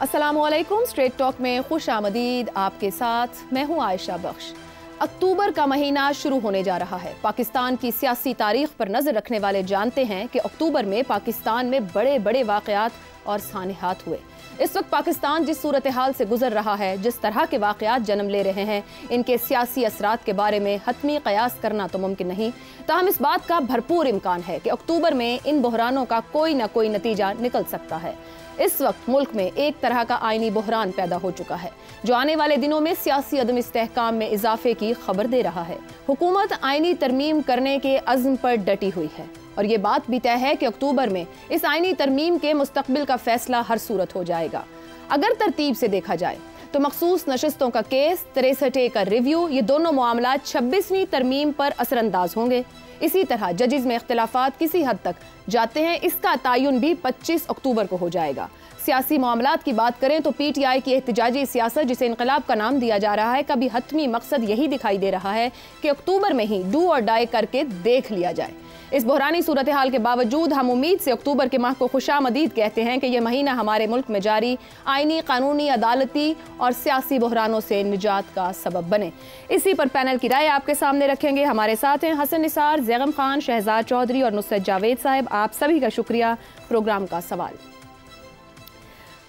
अस्सलामुअलैकुम। Straight talk में खुश आमदीद। आपके साथ मैं हूँ आयशा बख्श। अक्टूबर का महीना शुरू होने जा रहा है। पाकिस्तान की सियासी तारीख पर नजर रखने वाले जानते हैं कि अक्टूबर में पाकिस्तान में बड़े बड़े वाक़यात और सानहात हुए। इस वक्त पाकिस्तान जिस सूरत हाल से गुजर रहा है, जिस तरह के वाक़यात जन्म ले रहे हैं, इनके सियासी असरात के बारे में हतमी कयास करना तो मुमकिन नहीं। ताहम इस बात का भरपूर इम्कान है कि अक्टूबर में इन बहरानों का कोई ना कोई नतीजा निकल सकता है। इस वक्त मुल्क में एक तरह का आईनी बहरान पैदा हो चुका है जो आने वाले दिनों में सियासी अदम इस्तेहकाम में इजाफे की खबर दे रहा है। हुकूमत आईनी तरमीम करने के अज़्म पर डटी हुई है और ये बात भी तय है कि अक्टूबर में इस आईनी तरमीम के मुस्तकबिल का फैसला हर सूरत हो जाएगा। अगर तरतीब से देखा जाए तो मखसूस नशस्तों का केस, 63A का रिव्यू, ये दोनों मामला 26वीं तरमीम पर असरअंदाज होंगे। इसी तरह जजिज में इख्तिलाफात किसी हद तक जाते हैं, इसका तयन भी 25 अक्टूबर को हो जाएगा। सियासी मामलात की बात करें तो PTI की एहतजाजी सियासत, जिसे इनकलाब का नाम दिया जा रहा है, का भी हतमी मकसद यही दिखाई दे रहा है कि अक्टूबर में ही डू और डाई करके देख लिया जाए। इस बहरानी सूरत हाल के बावजूद हम उम्मीद से अक्टूबर के माह को खुशामदीद कहते हैं कि यह महीना हमारे मुल्क में जारी आईनी, कानूनी, अदालती और सियासी बहरानों से निजात का सबब बने। इसी पर पैनल की राय आपके सामने रखेंगे। हमारे साथ हैं हसन निसार, जैगम खान, शहजाद चौधरी और नुसरत जावेद साहब। आप सभी का शुक्रिया। प्रोग्राम का सवाल,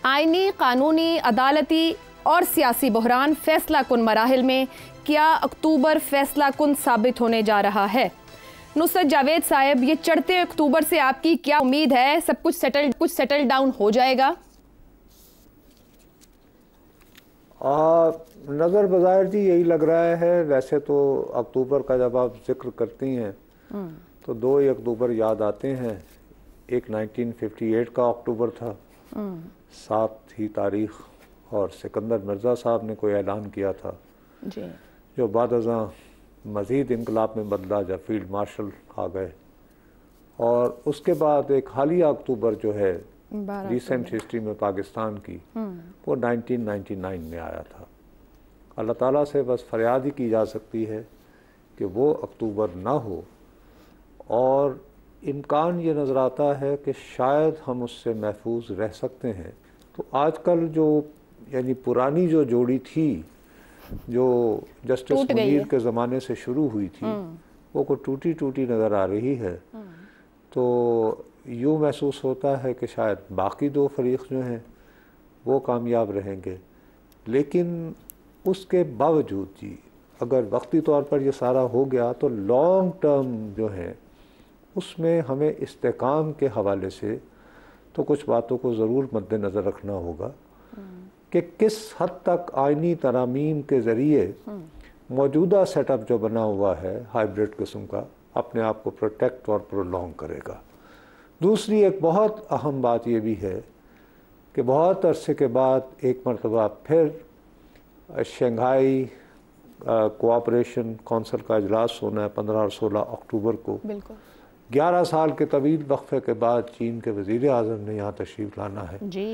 आईनी, कानूनी, अदालती और सियासी बहरान फैसला कुन मराहिल में, क्या अक्टूबर फैसला कुन साबित होने जा रहा है? नुसरत जावेद साहब, ये चढ़ते अक्टूबर से आपकी क्या उम्मीद है? सब कुछ सेटल डाउन हो जाएगा? नज़र बज़ाहिर जी यही लग रहा है। वैसे तो अक्टूबर का जब आप जिक्र करती हैं तो 2 ही अक्टूबर याद आते हैं। एक 1958 का अक्टूबर था, 7 ही तारीख, और सिकंदर मिर्ज़ा साहब ने कोई ऐलान किया था जी, जो बाद अज़ां मज़ीद इनकलाब में बदला जब फील्ड मार्शल आ गए। और उसके बाद एक हालिया अक्टूबर जो है रिसेंट हिस्ट्री में पाकिस्तान की, वो 1999 में आया था। अल्लाह ताला से बस फरियाद ही की जा सकती है कि वो अक्टूबर ना हो, और इम्कान ये नज़र आता है कि शायद हम उससे महफूज रह सकते हैं। तो आजकल जो यानी पुरानी जो जोड़ी थी जो जस्टिस मुनीर के ज़माने से शुरू हुई थी, वो को टूटी टूटी नज़र आ रही है। तो यूँ महसूस होता है कि शायद बाकी 2 फरीक जो हैं वो कामयाब रहेंगे। लेकिन उसके बावजूद जी, अगर वक्ती तौर पर ये सारा हो गया तो लॉन्ग टर्म जो है उसमें हमें इस्तेकाम के हवाले से तो कुछ बातों को ज़रूर मद्देनज़र रखना होगा कि किस हद तक आइनी तरामीम के ज़रिए मौजूदा सेटअप जो बना हुआ है हाइब्रिड किस्म का, अपने आप को प्रोटेक्ट और प्रोलॉन्ग करेगा। दूसरी एक बहुत अहम बात ये भी है कि बहुत अरसे के बाद एक मरतबा फिर शंघाई कोऑपरेशन कौंसिल का इजलास होना है 15 और 16 अक्टूबर को। बिल्कुल 11 साल के तवील वक्फे के बाद चीन के वज़ीर आज़म ने यहाँ तशरीफ़ लाना है जी।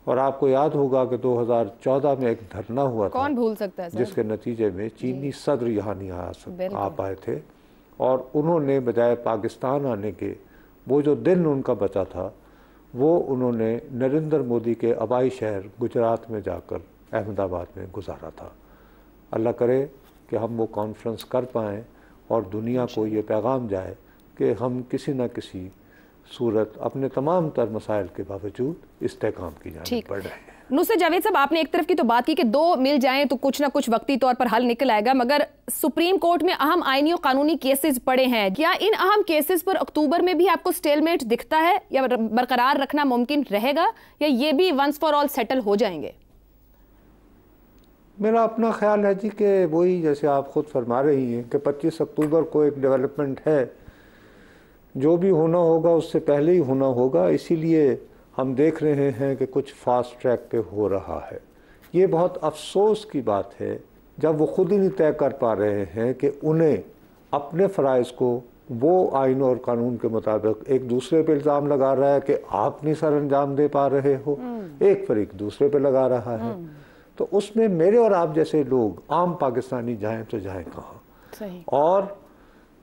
और आपको याद होगा कि 2014 में एक धरना हुआ था, कौन भूल सकता है सर? जिसके नतीजे में चीनी सदर यहाँ नहीं आ पाए थे, और उन्होंने बजाय पाकिस्तान आने के वो जो दिन उनका बचा था वो उन्होंने नरेंद्र मोदी के आबाई शहर गुजरात में जाकर अहमदाबाद में गुजारा था। अल्लाह करे कि हम वो कॉन्फ्रेंस कर पाएँ और दुनिया को ये पैगाम जाए कि हम किसी न किसी सूरत अपने तमाम तर मसाइल के बावजूद इस्तेकाम की जाने बढ़ रहे हैं। नुसरत जावेद साहब, आपने एक तरफ की तो बात की कि 2 मिल जाएं तो कुछ ना कुछ वक्ती तौर पर हल निकल आएगा, मगर सुप्रीम कोर्ट में अहम आईनी और कानूनी केसेस पड़े हैं। क्या इन अहम केसेस पर अक्टूबर में भी आपको स्टेलमेट दिखता है या बरकरार रखना मुमकिन रहेगा, या ये भी वंस फॉर ऑल सेटल हो जाएंगे? मेरा अपना ख्याल है जी कि वही जैसे आप खुद फरमा रही हैं कि 25 अक्टूबर को एक डेवलपमेंट है, जो भी होना होगा उससे पहले ही होना होगा। इसीलिए हम देख रहे हैं कि कुछ फास्ट ट्रैक पे हो रहा है। ये बहुत अफसोस की बात है जब वो खुद ही नहीं तय कर पा रहे हैं कि उन्हें अपने फ़राइज़ को वो आइन और कानून के मुताबिक, एक दूसरे पे इल्ज़ाम लगा रहा है कि आप नहीं सर अंजाम दे पा रहे हो, एक फरीक दूसरे पे लगा रहा है। तो उसमें मेरे और आप जैसे लोग आम पाकिस्तानी जाएं तो जाएं कहाँ? और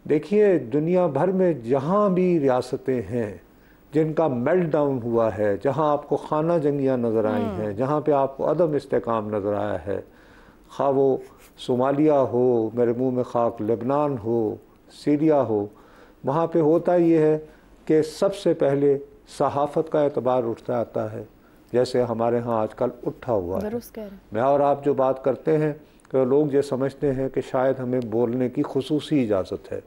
देखिए दुनिया भर में जहाँ भी रियासतें हैं जिनका मेल्ट डाउन हुआ है, जहाँ आपको खाना जंगियाँ नज़र आई हैं, जहाँ पे आपको अदम इस्तेकाम नज़र आया है, खा वो सोमालिया हो, मेरे मुंह में खाक लेबनान हो, सीरिया हो, वहाँ पे होता ये है कि सबसे पहले सहाफ़त का एतबार उठता आता है, जैसे हमारे यहाँ आजकल उठा हुआ है। मैं और आप जो बात करते हैं तो लोग ये समझते हैं कि शायद हमें बोलने की खुसूसी इजाज़त है।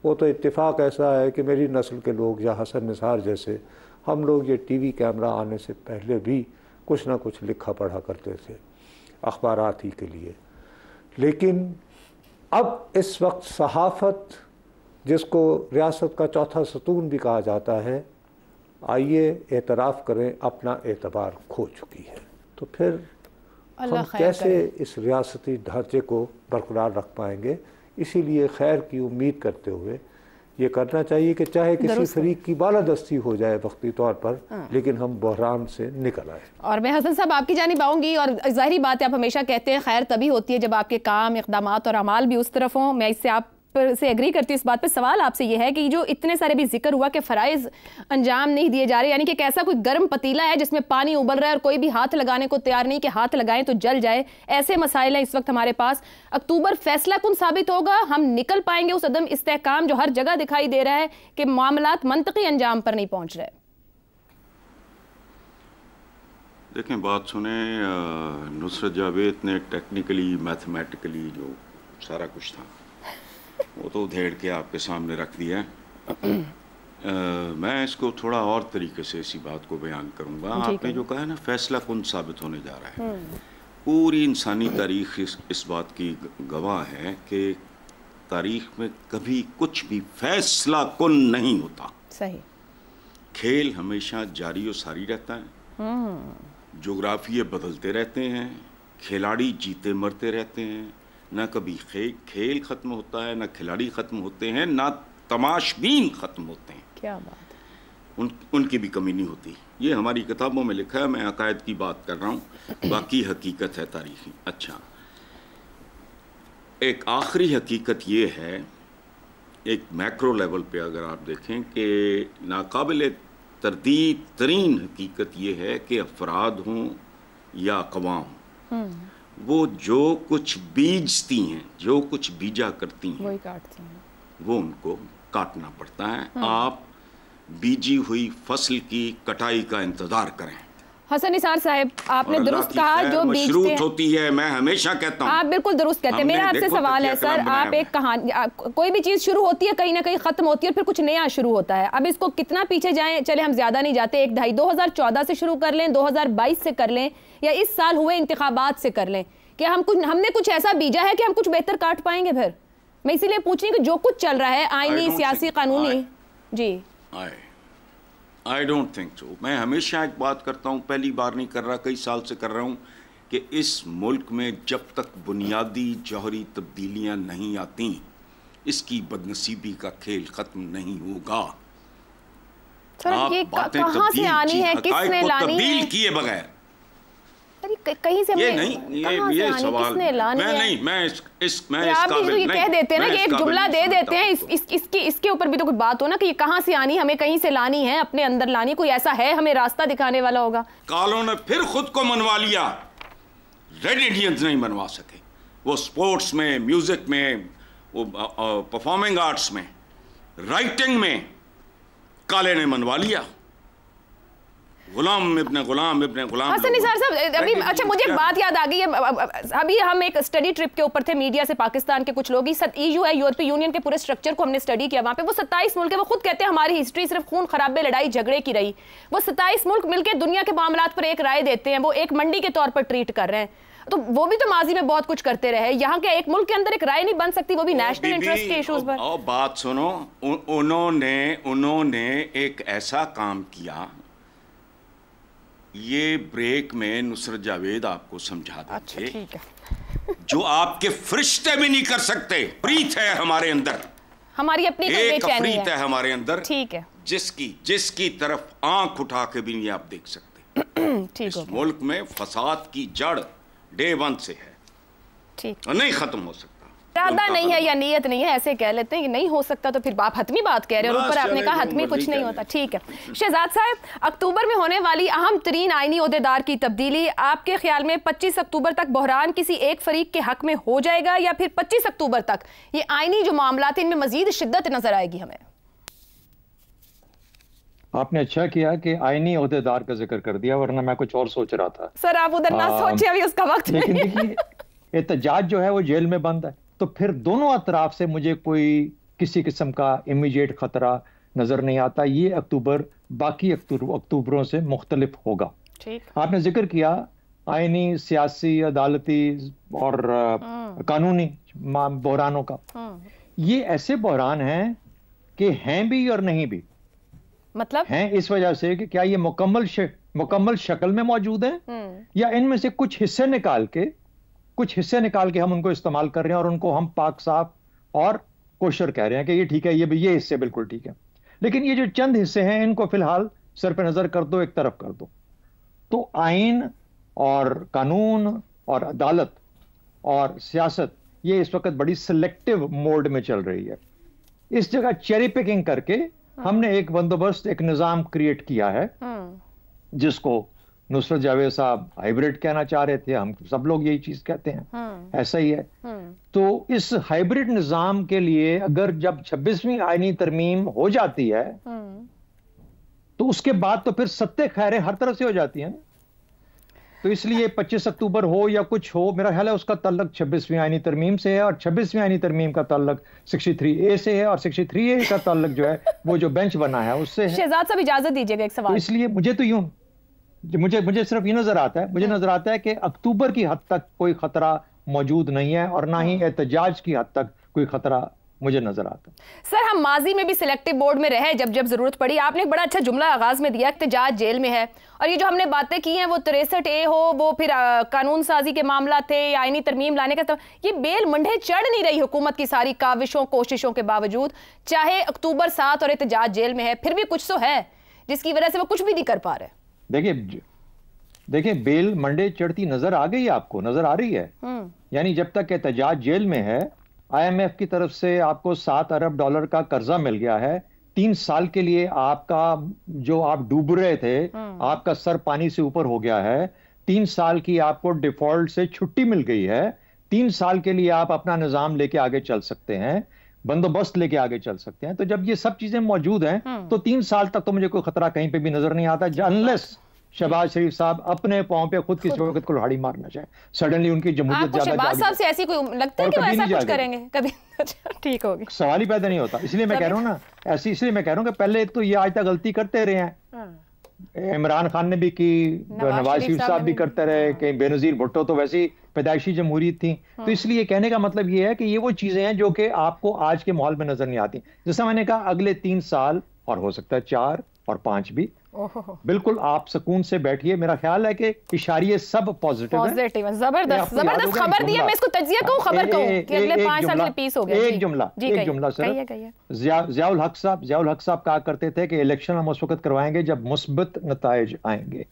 वो तो इत्तेफाक ऐसा है कि मेरी नस्ल के लोग या हसन निसार जैसे हम लोग ये टीवी कैमरा आने से पहले भी कुछ ना कुछ लिखा पढ़ा करते थे अखबारात ही के लिए। लेकिन अब इस वक्त सहाफ़त, जिसको रियासत का चौथा सतून भी कहा जाता है, आइए एतराफ़ करें अपना एतबार खो चुकी है। तो फिर हम कैसे इस रियासती ढांचे को बरकरार रख पाएंगे? इसीलिए खैर की उम्मीद करते हुए ये करना चाहिए कि चाहे किसी फरीक की बालादस्ती हो जाए वक्ती तौर पर, लेकिन हम बहरान से निकल आए। और मैं हसन साहब आपकी जानिब आऊँगी, और ज़ाहिरी बात है आप हमेशा कहते हैं खैर तभी होती है जब आपके काम, इक़दामात और अमाल भी उस तरफ हों। मैं इससे आप से एग्री करती हूँ इस बात पे। सवाल आपसे ये है कि जो इतने सारे भी जिक्र हुआ कि फ़राइज़ अंजाम नहीं दिए जा रहे, यानी कि कैसा कोई गर्म पतीला है जिसमें पानी उबल रहा है और कोई भी हाथ लगाने को तैयार नहीं कि हाथ लगाएं तो जल जाए, ऐसे मसाइल हैं इस वक्त हमारे पास। अक्टूबर फैसला कुन साबित होगा, हम निकल पाएंगे उस अदम इस्तेहकाम जो हर जगह दिखाई दे रहा है कि मामलात मंतकी अंजाम पर नहीं पहुंच रहे। देखें, बात सुने, नुसरत जावेद ने टेक्निकली मैथमेटिकली जो सारा कुछ था वो तो उधेड़ के आपके सामने रख दिया है। मैं इसको थोड़ा और तरीके से इसी बात को बयान करूंगा। आपने जो कहा है ना, फैसला कुन साबित होने जा रहा है, पूरी इंसानी तारीख इस बात की गवाह है कि तारीख में कभी कुछ भी फैसला कुन नहीं होता। सही। खेल हमेशा जारी और सारी रहता है, जोग्राफिये बदलते रहते हैं, खिलाड़ी जीते मरते रहते हैं, ना कभी खेल ख़त्म होता है, ना खिलाड़ी ख़त्म होते हैं, ना तमाशबीन ख़त्म होते हैं। क्या बात है। उनकी भी कमी नहीं होती। ये हमारी किताबों में लिखा है, मैं अकायद की बात कर रहा हूँ, बाकी हकीकत है तारीखी। अच्छा, एक आखिरी हकीकत ये है, एक मैक्रो लेवल पे अगर आप देखें कि नाकाबिल तरदीद तरीन हकीकत ये है कि अफराद हों या अक़वाम, वो जो कुछ बीजती हैं, जो कुछ बीजा करती हैं, वही काटती हैं, वो उनको काटना पड़ता है। आप बीजी हुई फसल की कटाई का इंतजार करें। हसन निसार साहब, आपने दुरुस्त कहा, जो मशरूत होती है, मैं हमेशा कहता हूँ, आप बिल्कुल दुरुस्त कहते हैं। मेरा आपसे सवाल है सर, आप एक कहानी, कोई भी चीज़ शुरू होती है कहीं ना कहीं ख़त्म होती है और फिर कुछ नया शुरू होता है। अब इसको कितना पीछे जाएं, चले हम ज़्यादा नहीं जाते, 2014 से शुरू कर लें, 2022 से कर लें, या इस साल हुए इंतखाबात से कर लें, कि हमने कुछ ऐसा बीजा है कि हम कुछ बेहतर काट पाएंगे? फिर मैं इसीलिए पूछ रही हूँ कि जो कुछ चल रहा है आईनी, सियासी, कानूनी, जी, आई डोंट थिंक सो। मैं हमेशा एक बात करता हूँ, पहली बार नहीं कर रहा, कई साल से कर रहा हूँ, कि इस मुल्क में जब तक बुनियादी जौहरी तब्दीलियाँ नहीं आती, इसकी बदनसीबी का खेल ख़त्म नहीं होगा। आप ये कहाँ से आनी है, किसने लानी है, किए बगैर कहीं से ये नहीं, ये सवाल मैं आप ये कह देते हैं ना, ये एक जुमला दे देते हैं, इसके ऊपर भी तो कुछ बात हो ना, कि ये कहाँ से आनी, हमें कहीं से लानी है, अपने अंदर लानी, कोई ऐसा है हमें रास्ता दिखाने वाला होगा। कालों ने फिर खुद को मनवा लिया, रेड इंडियंस नहीं मनवा सके। वो स्पोर्ट्स में, म्यूजिक में, वो परफॉर्मिंग आर्ट्स में, राइटिंग में काले ने मनवा लिया। गुलाम इब्ने गुलाम हसन निसार साहब, अभी अच्छा मुझे एक बात याद आ गई है। अभी हम एक स्टडी ट्रिप के ऊपर थे, मीडिया से, पाकिस्तान के कुछ लोग, EU है, यूरोपीय यूनियन के पूरे स्ट्रक्चर को हमने स्टडी किया। वहाँ पे वो 27 मुल्क है, वो खुद कहते हैं हमारी हिस्ट्री सिर्फ खून खराबे, लड़ाई झगड़े की रही। वो 27 मुल्क मिलकर दुनिया के मामलात पर एक राय देते हैं, वो एक मंडी के तौर पर ट्रीट कर रहे हैं। तो वो भी तो माजी में बहुत कुछ करते रहे। यहाँ के एक मुल्क के अंदर एक राय नहीं बन सकती, वो भी नेशनल इंटरेस्ट के इश्यूज पर। और बात सुनो, उन्होंने एक ऐसा काम किया, ये ब्रेक में नुसरत जावेद आपको समझा देंगे। अच्छा, ठीक है। जो आपके फरिश्ते भी नहीं कर सकते। अफरीत है हमारे अंदर, हमारी अपनी एक अफरीत है हमारे अंदर, ठीक है, जिसकी तरफ आंख उठा के भी नहीं आप देख सकते। ठीक इस मुल्क में फसाद की जड़ डे 1 से है, ठीक, और नहीं खत्म हो सकता। इरादा नहीं है या नीयत नहीं है, ऐसे कह लेते हैं कि नहीं हो सकता, तो फिर आप हतमी बात कह रहे हैं और ऊपर आपने कहा हतमी कुछ नहीं होता। ठीक है शहजाद साहब, अक्टूबर में होने वाली अहम तरीन आईनी ओहदेदार की तब्दीली, आपके ख्याल में 25 अक्टूबर तक बहरान किसी एक फरीक के हक में हो जाएगा या फिर 25 अक्टूबर तक ये आईनी जो मामला थे इनमें मजीद शिद्दत नजर आएगी हमें? आपने अच्छा किया कि आईनी ओहदेदार का जिक्र कर दिया, वरना मैं कुछ और सोच रहा था। सर आप उधर ना सोचिए, अभी उसका वक्त लेकिन देखिए एहतजाज जो है वो जेल में बंद है, तो फिर दोनों अतराफ से मुझे कोई किसी किस्म का इमीडिएट खतरा नजर नहीं आता। ये अक्टूबर बाकी अक्टूबरों से मुख्तलिफ होगा। आपने जिक्र किया आईनी, सियासी, अदालती और कानूनी बहरानों का। ये ऐसे बहरान हैं कि हैं भी और नहीं भी। मतलब हैं इस वजह से कि क्या ये मुकम्मल शक्ल में मौजूद हैं या इनमें से कुछ हिस्से निकाल के हम उनको इस्तेमाल कर रहे हैं और उनको हम पाक साफ और कोशर कह रहे हैं कि ये ठीक है, ये हिस्से बिल्कुल ठीक है। लेकिन ये जो चंद हिस्से हैं इनको फिलहाल सर पे नजर कर दो, एक तरफ कर दो। तो आइन और कानून और अदालत और सियासत ये इस वक्त बड़ी सिलेक्टिव मोड में चल रही है। इस जगह चेरी पिकिंग करके हमने एक बंदोबस्त, एक निजाम क्रिएट किया है जिसको नुसरत जावेद साहब हाइब्रिड कहना चाह रहे थे, हम सब लोग यही चीज कहते हैं, ऐसा ही है। तो इस हाइब्रिड निजाम के लिए अगर जब 26वीं आईनी तरमीम हो जाती है तो उसके बाद तो फिर सत्ते खैरें हर तरफ से हो जाती हैं। तो इसलिए 25 अक्टूबर हो या कुछ हो, मेरा ख्याल है उसका ताल्लुक 26वीं आईनी तरमीम से है और 26वीं आईनी तरमीम का ताल्लुक 63A से है और 63A का ताल्लुक जो है वो जो बेंच बना है उससे है। शहजाद साहब इजाजत दीजिएगा एक सवाल। तो इसलिए मुझे सिर्फ ये नजर आता है कि अक्टूबर की हद तक कोई खतरा मौजूद नहीं है और ना ही एहतजाज की हद तक कोई खतरा मुझे नजर आता। सर हम माजी में भी सिलेक्टिव बोर्ड में रहे जब जरूरत पड़ी। आपने एक बड़ा अच्छा जुमला आगाज में दिया, एहतजाज जेल में है, और ये जो हमने बातें की हैं वो 63A हो, वो फिर कानून साजी के मामला थे, आईनी तरमीम लाने का, ये बेल मंडे चढ़ नहीं रही हुकूमत की सारी काविशों कोशिशों के बावजूद। चाहे अक्टूबर 7 और एहतजाज जेल में है, फिर भी कुछ तो है जिसकी वजह से वो कुछ भी नहीं कर पा रहे। देखिए बेल मंडे चढ़ती नजर आ गई, आपको नजर आ रही है। यानी जब तक एहतजाज जेल में है, IMF की तरफ से आपको $7 अरब का कर्जा मिल गया है। 3 साल के लिए आपका जो आप डूब रहे थे, आपका सर पानी से ऊपर हो गया है। 3 साल की आपको डिफॉल्ट से छुट्टी मिल गई है। 3 साल के लिए आप अपना निजाम लेके आगे चल सकते हैं, बंदोबस्त लेके आगे चल सकते हैं। तो जब ये सब चीजें मौजूद हैं तो 3 साल तक तो मुझे कोई खतरा कहीं पे भी नजर नहीं आता, अनलेस शहबाज शरीफ साहब अपने पांव पे खुद किसी वक्त कुल्हाड़ी मारना चाहे। सडनली उनकी जमहूरियत ज्यादा शहबाज साहब से ऐसी कोई लगता है कि वो ऐसा कुछ करेंगे कभी? ठीक होगी, सवाल ही पैदा नहीं होता। इसलिए मैं कह रहा हूँ ना, इसलिए मैं कह रहा हूँ कि पहले तो ये आज तक गलती करते रहे हैं। इमरान खान ने भी की, नवाज शरीफ साहब भी करते रहे, कहीं बेनजीर भुट्टो तो वैसी पैदाइशी जमहूरियत थी। तो इसलिए कहने का मतलब ये है कि ये वो चीजें हैं जो कि आपको आज के माहौल में नजर नहीं आती। जैसा मैंने कहा, अगले 3 साल और हो सकता है 4 और 5 भी, बिल्कुल आप सुकून से बैठिए। मेरा ख्याल है कि इशारे सब पॉजिटिव है। जबरदस्त खबर दी है। मैं इसको तज्जिया कहूं, खबर कहूं कि अगले 5 साल के पीस हो गया। एक जुमला सर, ज़ियाउल हक साहब कहा करते थे कि इलेक्शन हम उस वक्त करवाएंगे जब मुस्बत नताइज आएंगे।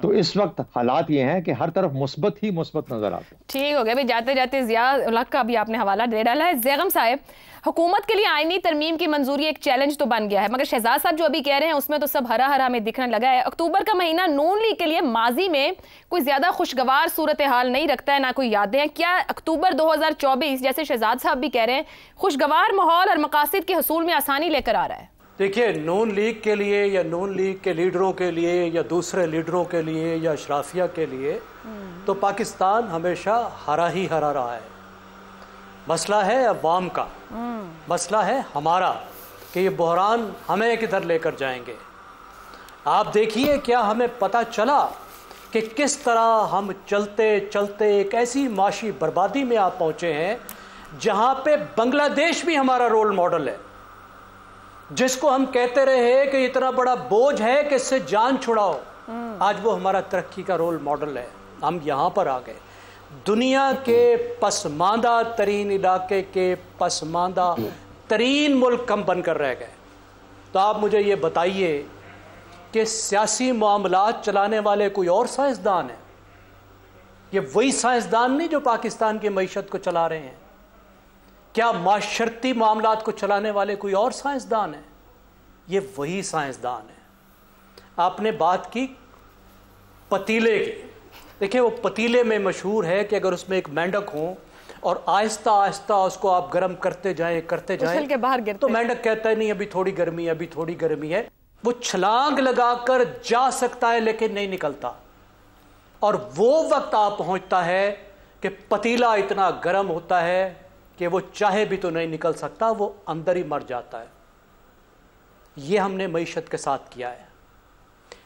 तो इस वक्त हालात ये हैं कि हर तरफ मुस्बत ही मुस्बत नजर आते हैं। ठीक हो गया भाई, जाते जाते ज़ियाउल हक का भी आपने हवाला दे डाला है। ज़ैगम साहब, हुकूमत के लिए आईनी तरमीम की मंजूरी एक चैलेंज तो बन गया है, मगर शहजाद साहब जो अभी कह रहे हैं उसमें तो सब हरा हरा में दिखने लगा है। अक्टूबर का महीना नून लीग के लिए माजी में कोई ज्यादा खुशगवार सूरत हाल नहीं रखता है, ना कोई यादें हैं। क्या अक्टूबर 2024 जैसे शहजाद साहब भी कह रहे हैं खुशगवार माहौल और मकासद के हसूल में आसानी लेकर आ रहा है? देखिए, नून लीग के लिए या नून लीग के लीडरों के लिए या दूसरे लीडरों के लिए या अशराफिया के लिए तो पाकिस्तान हमेशा हरा ही हरा रहा है। मसला है अवाम का, मसला है हमारा कि ये बहरान हमें किधर लेकर जाएंगे। आप देखिए, क्या हमें पता चला कि किस तरह हम चलते चलते एक ऐसी माशी बर्बादी में आप पहुंचे हैं जहां पे बांग्लादेश भी हमारा रोल मॉडल है, जिसको हम कहते रहे कि इतना बड़ा बोझ है कि इससे जान छुड़ाओ। आज वो हमारा तरक्की का रोल मॉडल है। हम यहां पर आ गए, दुनिया के पसमानदा तरीन इलाके के पसमानदा तरीन मुल्क हम बनकर रह गए। तो आप मुझे ये बताइए कि सियासी मामलात चलाने वाले कोई और साइंसदान है? ये वही साइंसदान नहीं जो पाकिस्तान की मईशत को चला रहे हैं। क्या माशरती मामलात को चलाने वाले कोई और साइंसदान है? ये वही साइंसदान है। आपने बात की पतीले की, देखिए वो पतीले में मशहूर है कि अगर उसमें एक मेंढक हो और आहिस्ता आहिस्ता उसको आप गर्म करते जाएं के बाहर गिरते, तो मेंढक कहता है नहीं अभी थोड़ी गर्मी, अभी थोड़ी गर्मी है। वो छलांग लगाकर जा सकता है लेकिन नहीं निकलता। और वो वक्त आ पहुंचता है कि पतीला इतना गर्म होता है कि वो चाहे भी तो नहीं निकल सकता, वो अंदर ही मर जाता है। ये हमने मईशत के साथ किया है।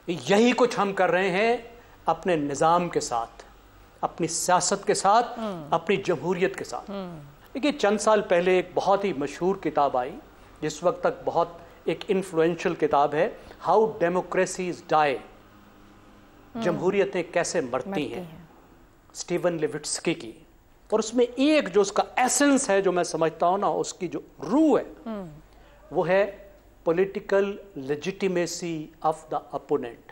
यही कुछ हम कर रहे हैं अपने निज़ाम के साथ, अपनी सियासत के साथ, अपनी जमहूरियत के साथ। देखिए चंद साल पहले एक बहुत ही मशहूर किताब आई, जिस वक्त तक बहुत एक इन्फ्लुएंशियल किताब है, हाउ डेमोक्रेसीज डाई, जमहूरियतें कैसे मरती हैं, स्टीवन लेविट्स्की की। और उसमें एक जो उसका एसेंस है, जो मैं समझता हूं ना, उसकी जो रूह है वो है political legitimacy of the opponent.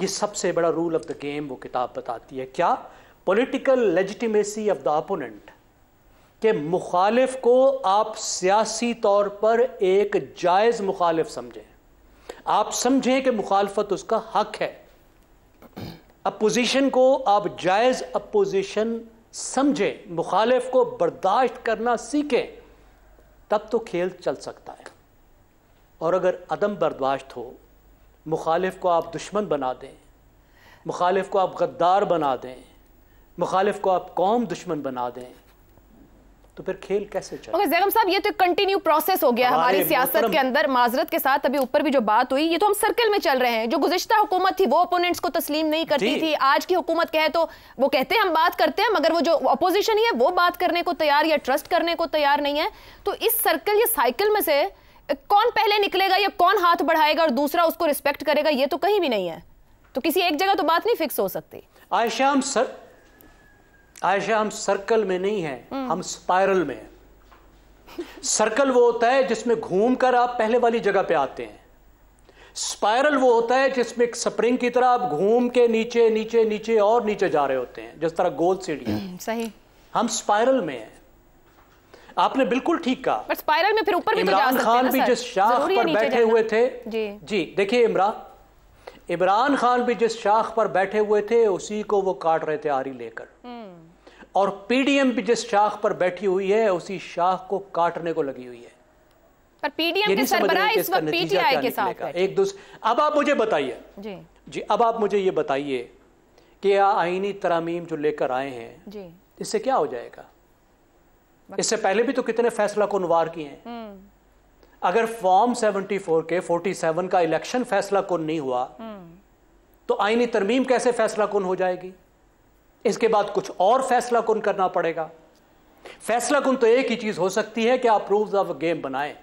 ये सबसे बड़ा रूल ऑफ द गेम वो किताब बताती है। क्या? Political legitimacy of the opponent, कि मुखालिफ को आप सियासी तौर पर एक जायज मुखालिफ समझें, आप समझें कि मुखालफत उसका हक है। अपोजिशन को आप जायज अपोजिशन समझें, मुखालिफ को बर्दाश्त करना सीखें, तब तो खेल चल सकता है। और अगर अदम बर्दाश्त हो, मुखालिफ को आप दुश्मन बना दें, मुखालिफ को आप गद्दार बना दें, मुखालिफ को आप कौम दुश्मन बना दें, तो फिर खेल कैसे चले? मगर ज़ैगम साहब, ये तो कंटिन्यू प्रोसेस हो गया हमारी सियासत के अंदर। माजरत के साथ अभी ऊपर भी जो बात हुई, ये तो हम सर्कल में चल रहे हैं। जो गुज़िश्ता हुकूमत थी वो ओपोनेंट्स को तस्लीम नहीं करती थी। आज की हुकूमत कहे तो वो कहते हैं हम बात करते हैं, मगर वो जो अपोजिशन ही है वो बात करने को तैयार या ट्रस्ट करने को तैयार नहीं है। तो इस सर्कल या साइकिल में से कौन पहले निकलेगा या कौन हाथ बढ़ाएगा और दूसरा उसको रिस्पेक्ट करेगा, ये तो कहीं भी नहीं है। तो किसी एक जगह तो बात नहीं फिक्स हो सकती। आयशा हम सर्कल में नहीं है, हम स्पाइरल में हैं। सर्कल वो होता है जिसमें घूमकर आप पहले वाली जगह पे आते हैं। स्पाइरल वो होता है जिसमें एक स्प्रिंग की तरह आप घूम के नीचे नीचे नीचे और नीचे जा रहे होते हैं, जिस तरह गोल सीढ़ियां। सही, हम स्पाइरल में हैं। आपने बिल्कुल ठीक कहा। पर स्पाइरल में फिर ऊपर भी तो जा सकते हैं। इमरान खान भी जिस शाख पर बैठे हुए थे, जी देखिए, इमरान खान भी जिस शाख पर बैठे हुए थे उसी को वो काट रहे थे आरी लेकर। और पीडीएम भी जिस शाख पर बैठी हुई है उसी शाख को काटने को लगी हुई है। पर पीडीएम के सरबराह इस वक्त पीटीआई के साथ एक दूसरे। अब आप मुझे बताइए जी, अब आप मुझे ये बताइए कि आईनी तरामीम जो लेकर आए हैं जी, इससे क्या हो जाएगा? इससे पहले भी तो कितने फैसला कुनवार किए हैं। अगर फॉर्म 74 के 47 का इलेक्शन फैसला कुन नहीं हुआ तो आईनी तरमीम कैसे फैसला कुन हो जाएगी? इसके बाद कुछ और फैसला कुन करना पड़ेगा। फैसला कुन तो एक ही चीज हो सकती है कि आप रूल्स ऑफ गेम बनाएं,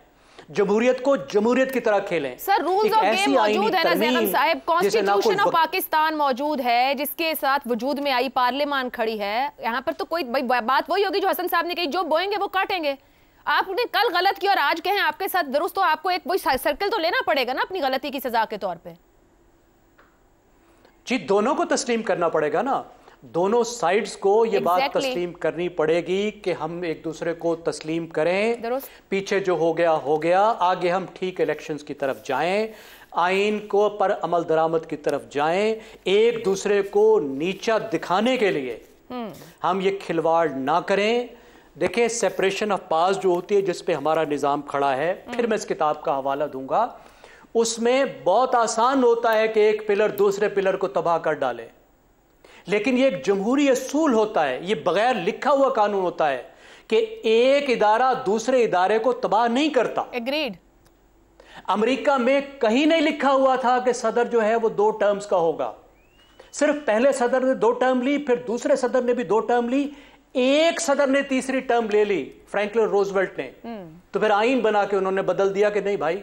जमहूरियत को जमहूरियत की तरह खेलें। सर, रूल्स ऑफ गेम मौजूद है ना ज़ैगम साहब, कॉन्स्टिट्यूशन ऑफ पाकिस्तान मौजूद है जिसके साथ वजूद में आई पार्लियामान खड़ी है। यहाँ पर तो कोई बात वही होगी जो हसन साहब ने कही, जो बोएंगे वो काटेंगे। आपने कल गलत किया और आज कहें आपके साथ दुरुस्त, तो आपको एक वही सर्कल तो लेना पड़ेगा ना अपनी गलती की सजा के तौर पे। जी, दोनों को तस्लीम करना पड़ेगा ना, दोनों साइड्स को ये बात तस्लीम करनी पड़ेगी कि हम एक दूसरे को तस्लीम करें। पीछे जो हो गया, आगे हम ठीक इलेक्शंस की तरफ जाएं, आइन को पर अमल दरामद की तरफ जाएं। एक दूसरे को नीचा दिखाने के लिए हम ये खिलवाड़ ना करें। देखें, सेपरेशन ऑफ पावर्स जो होती है जिस पे हमारा निज़ाम खड़ा है, फिर मैं इस किताब का हवाला दूंगा, उसमें बहुत आसान होता है कि एक पिलर दूसरे पिलर को तबाह कर डाले, लेकिन ये एक जमहूरी असूल होता है, ये बगैर लिखा हुआ कानून होता है कि एक इदारा दूसरे इदारे को तबाह नहीं करता। एग्रीड। अमेरिका में कहीं नहीं लिखा हुआ था कि सदर जो है वो 2 टर्म्स का होगा। सिर्फ पहले सदर ने 2 टर्म ली, फिर दूसरे सदर ने भी 2 टर्म ली, एक सदर ने तीसरी टर्म ले ली, फ्रैंकलिन रूजवेल्ट ने। तो फिर आईन बना के उन्होंने बदल दिया कि नहीं भाई,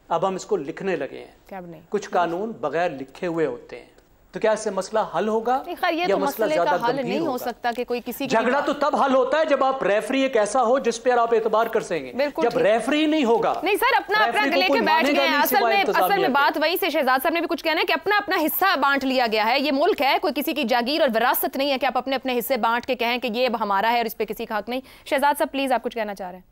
अब हम इसको लिखने लगे हैं। कुछ कानून बगैर लिखे हुए होते हैं, तो क्या इससे मसला हल होगा? ये तो मसले का हल नहीं हो सकता कि कोई किसी झगड़ा तो तब हल होता है जब आप रेफरी एक ऐसा हो जिस पर आप एतबार कर सकेंगे। जब रेफरी नहीं होगा, नहीं सर, अपना लेके बैठ गए हैं। असल में बात वही से शहजाद साहब ने भी कुछ कहना है कि अपना अपना हिस्सा बांट लिया गया है। ये मुल्क है, कोई किसी की जागीर और विरासत नहीं है कि आप अपने अपने हिस्से बांट के कहें कि ये अब हमारा है और इस पे किसी का हक नहीं। शहजाद साहब प्लीज, आप कुछ कहना चाह रहे हैं?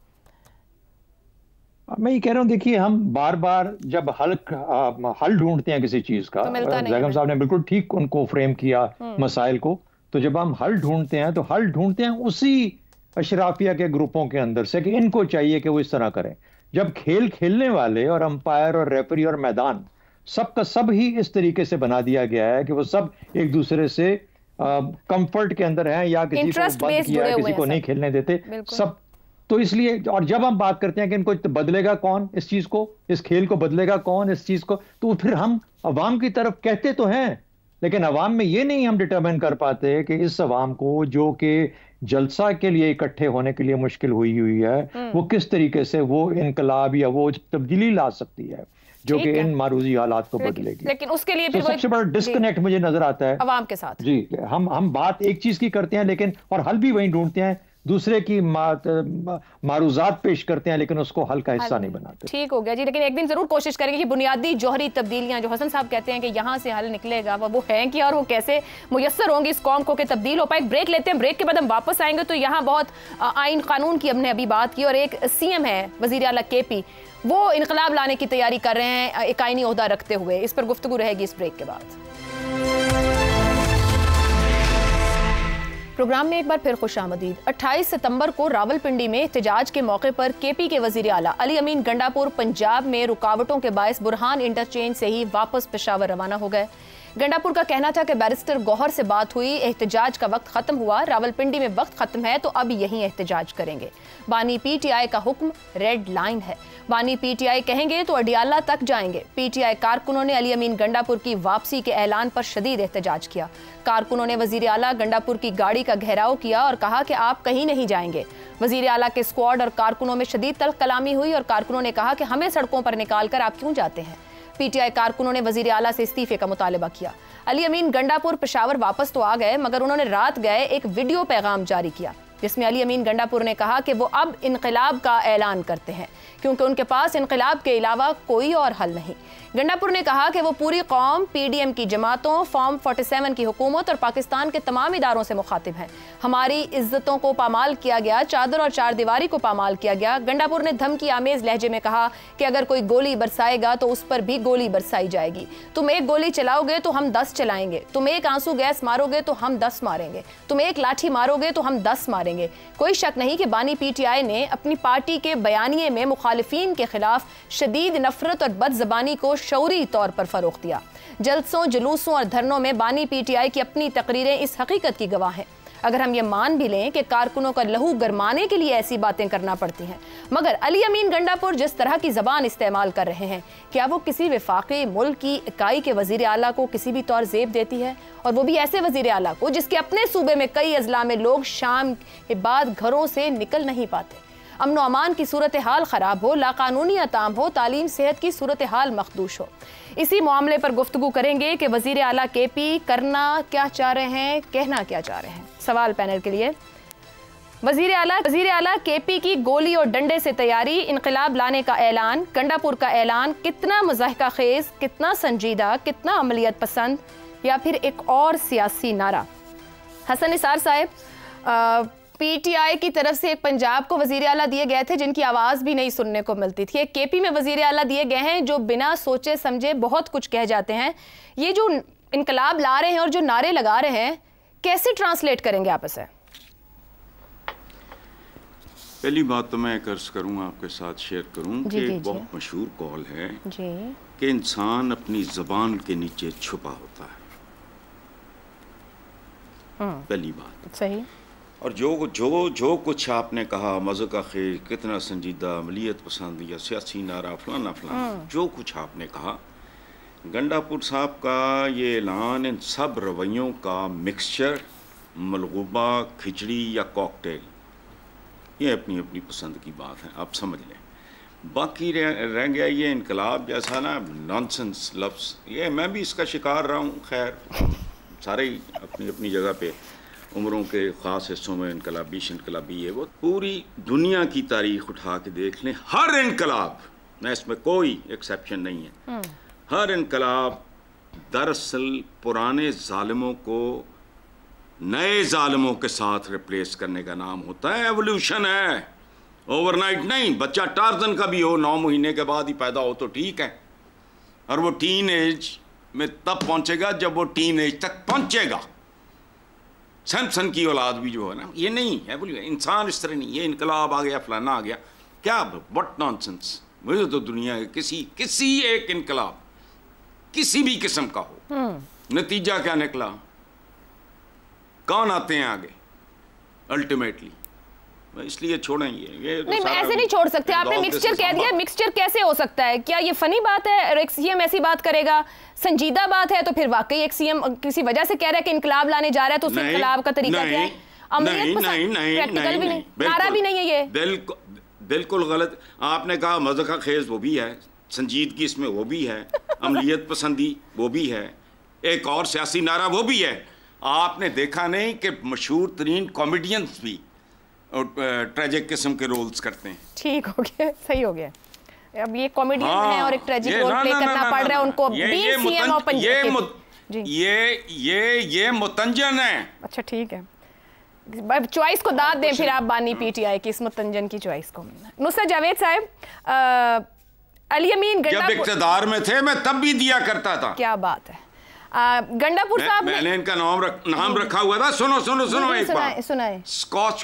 मैं ये कह रहा हूँ, देखिए हम बार बार जब हल ढूंढते हैं किसी चीज का, जैगम साहब ने बिल्कुल ठीक उनको फ्रेम किया मसाइल को, तो जब हम हल ढूंढते हैं तो हल ढूंढते हैं उसी अशराफिया के ग्रुपों के अंदर से कि इनको चाहिए कि वो इस तरह करें। जब खेल खेलने वाले और अंपायर और रेफरी और मैदान सबका सब ही इस तरीके से बना दिया गया है कि वो सब एक दूसरे से कंफर्ट के अंदर हैं या किसी को बंद किया है, किसी को नहीं खेलने देते सब। तो इसलिए, और जब हम बात करते हैं कि इनको बदलेगा कौन इस चीज को, इस खेल को बदलेगा कौन इस चीज को, तो फिर हम अवाम की तरफ कहते तो हैं, लेकिन अवाम में ये नहीं हम डिटरमाइन कर पाते कि इस अवाम को जो कि जलसा के लिए इकट्ठे होने के लिए मुश्किल हुई है, वो किस तरीके से वो इनकलाब या वो तब्दीली ला सकती है जो कि इन मारूजी हालात को बदलेगी। लेकिन उसके लिए तो सबसे बड़ा डिस्कनेक्ट मुझे नजर आता है अवाम के साथ। जी, हम बात एक चीज की करते हैं लेकिन और हल भी वहीं ढूंढते हैं, दूसरे की मारूजात पेश करते हैं लेकिन उसको हल का हिस्सा नहीं बनाते। ठीक हो गया जी, लेकिन एक दिन जरूर कोशिश करेंगे कि बुनियादी जौहरी तब्दीलियां जो हसन साहब कहते हैं कि यहाँ से हल निकलेगा, वो हैं क्या और वो कैसे मुयस्सर होंगी इस कौम को कि तब्दील हो पाए। ब्रेक लेते हैं, ब्रेक के बाद हम वापस आएंगे। तो यहाँ बहुत आइन कानून की हमने अभी बात की और एक सीएम है वजीर आला केपी, वो इनकलाब लाने की तैयारी कर रहे हैं एक आईनी ओहदा रखते हुए। इस पर गुफ्तगू रहेगी इस ब्रेक के बाद। प्रोग्राम में एक बार फिर खुशामदीद। 28 सितंबर को रावलपिंडी में एहतजाज के मौके पर केपी के वजीर आला अली अमीन गंडापुर पंजाब में रुकावटों के बायस बुरहान इंटरचेंज से ही वापस पेशावर रवाना हो गए। गंडापुर का कहना था कि बैरिस्टर गौहर से बात हुई, एहतजाज का वक्त खत्म हुआ, रावलपिंडी में वक्त खत्म है तो अब यहीं एहतजाज करेंगे। बानी पीटीआई का हुक्म रेड लाइन है, बानी पीटीआई कहेंगे तो अडियाला तक जाएंगे। पीटीआई कारकुनों ने अली अमीन गंडापुर की वापसी के ऐलान पर शदीद एहतजाज किया। कारकुनों ने वजीर आला गंडापुर की गाड़ी का घेराव किया और कहा कि आप कहीं नहीं जाएंगे। वजीर आला के स्क्वाड और कारकुनों में शदीद तल्ख कलामी हुई और कारकुनों ने कहा कि हमें सड़कों पर निकाल कर आप क्यों जाते हैं। पीटीआई कारकुनों ने वजीर आला से इस्तीफे का मुतालबा किया। अली अमीन गंडापुर पेशावर वापस तो आ गए मगर उन्होंने रात गए एक वीडियो पैगाम जारी किया जिसमें अली अमीन गंडापुर ने कहा कि वो अब इनकलाब का ऐलान करते हैं क्योंकि उनके पास इनकलाब के अलावा कोई और हल नहीं। गंडापुर ने कहा कि वो पूरी कौम, पीडीएम की जमातों, फॉर्म 47 की हुकूमत और पाकिस्तान के तमाम इदारों से मुखातिब हैं। हमारी इज्जतों को पामाल किया गया, चादर और चार दीवारी को पामाल किया गया। गंडापुर ने धमकी आमेज लहजे में कहा कि अगर कोई गोली बरसाएगा तो उस पर भी गोली बरसाई जाएगी। तुम एक गोली चलाओगे तो हम 10 चलाएंगे, तुम एक आंसू गैस मारोगे तो हम 10 मारेंगे, तुम एक लाठी मारोगे तो हम 10 मारेंगे। कोई शक नहीं कि बानी पीटीआई ने अपनी पार्टी के बयानिए में मुखालिफिन के खिलाफ शदीद नफरत और बदजबानी को शऊरी तौर पर फरोग दिया। जलसों, जुलूसों और धरनों में बानी पीटीआई की अपनी तकरीरें इस हकीकत की गवाह हैं। अगर हम ये मान भी लें कि कारकुनों का लहू गरमाने के लिए ऐसी बातें करना पड़ती हैं, मगर अली अमीन गंडापुर जिस तरह की जबान इस्तेमाल कर रहे हैं, क्या वो किसी वफाकी मुल्क की इकाई के वजीर आला को किसी भी तौर जेब देती है? और वो भी ऐसे वजीर आला को जिसके अपने सूबे में कई अजला में लोग शाम के बाद घरों से निकल नहीं पाते, अमन अमान की सूरत हाल ख़राब हो, लाकानूनियत आम हो, तालीम सेहत की सूरत हाल मखदूश हो। इसी मामले पर गुफ्तगू करेंगे कि वज़ीर आला केपी करना क्या चाह रहे हैं, कहना क्या चाह रहे हैं। सवाल पैनल के लिए। वज़ीर आला केपी की गोली और डंडे से तैयारी, इनकलाब लाने का ऐलान, गंडापुर का ऐलान कितना मुज़ाहिका खेज, कितना संजीदा, कितना अमलियत पसंद, या फिर एक और सियासी नारा? हसन निसार साहब, पीटीआई की तरफ से एक पंजाब को वजीर आला दिए गए थे जिनकी आवाज़ भी नहीं सुनने को मिलती थी। एक केपी में वजीर आला दिए गए हैं जो बिना सोचे समझे बहुत कुछ कह जाते हैं। ये जो इनकलाब ला रहे हैं और जो नारे लगा रहे हैं, कैसे ट्रांसलेट करेंगे आपस में? पहली बात तो मैं कर्ज करूँ आपके साथ शेयर करूँ कि एक बहुत मशहूर कॉल है कि इंसान अपनी ज़बान के नीचे छुपा होता है। पहली बात सही। और जो कुछ आपने कहा, मज़े का खेल, कितना संजीदा, अमलियत पसंद या सियासी नारा, फलाना फलाना, जो कुछ आपने कहा, गंडापुर साहब का ये ऐलान इन सब रवैयों का मिक्सचर, मलगूबा, खिचड़ी या कॉकटेल, ये अपनी अपनी पसंद की बात है, आप समझ लें। बाकी रह गया ये इनकलाब जैसा ना नॉनसेंस लफ्ज़, ये मैं भी इसका शिकार रहा हूँ। खैर सारे ही अपनी अपनी जगह पे उम्रों के ख़ास हिस्सों में इनकलाबी है। वो पूरी दुनिया की तारीख उठा के देख लें, हर इनकलाब, मैं इसमें कोई एक्सेप्शन नहीं है, हर इनकलाब दरअसल पुराने जालिमों को नए जालिमों के साथ रिप्लेस करने का नाम होता है। एवोल्यूशन है, ओवरनाइट नहीं। बच्चा टार्जन का भी हो 9 महीने के बाद ही पैदा हो तो ठीक है, और वो टीन एज में तब पहुंचेगा जब वो टीन एज तक पहुंचेगा। सैमसन की औलाद भी जो है ना, ये नहीं है बोलिए इंसान इस तरह नहीं, ये इनकलाब आ गया फलाना आ गया, क्या व्हाट नॉनसेंस। मुझे तो दुनिया के किसी एक इनकलाब किसी भी किस्म का हो, नतीजा क्या निकला, कौन आते हैं आगे अल्टीमेटली। इसलिए छोड़ें ये नहीं, मैं ऐसे नहीं छोड़ सकते। आपने मिक्सचर कह दिया, मिक्सचर कैसे हो सकता है? क्या ये फनी बात है? एक सीएम ऐसी बात करेगा, संजीदा बात है तो फिर वाकई एक सीएम किसी वजह से कह रहा है कि इनकलाब लाने जा रहा है, तो उस इनकलाब का तरीका क्या है? अमलियत पसंद, प्रैक्टिकल भी नहीं, नारा भी नहीं है ये। बिल्कुल गलत। आपने कहा मज़ाक़ खेज, वो भी है, संजीदगी इसमें वो भी है, अमलियत पसंदी वो भी है, एक और सियासी नारा वो भी है। आपने देखा नहीं कि मशहूर तरीन कॉमेडियंस भी ट्रेजिक किस्म के रोल्स करते हैं। ठीक हो गया, सही हो गया। अब ये कॉमेडियन है और एक ट्रेजिक रोल प्ले करना पड़ रहा है उनको, सीएम और पंजाब। ये मुतंजन है। अच्छा ठीक है, चॉइस को दाद दें फिर आप बानी पीटीआई की इस मुतंजन की चॉइस को। नुसरत जावेद साहब, अली अमीन जब इक़्तिदार में थे मैं तब भी दिया करता था। क्या बात है। गंडापुर साहब मैंने इनका नाम रखा हुआ था। सुनो एक बात सुनाए। स्कॉच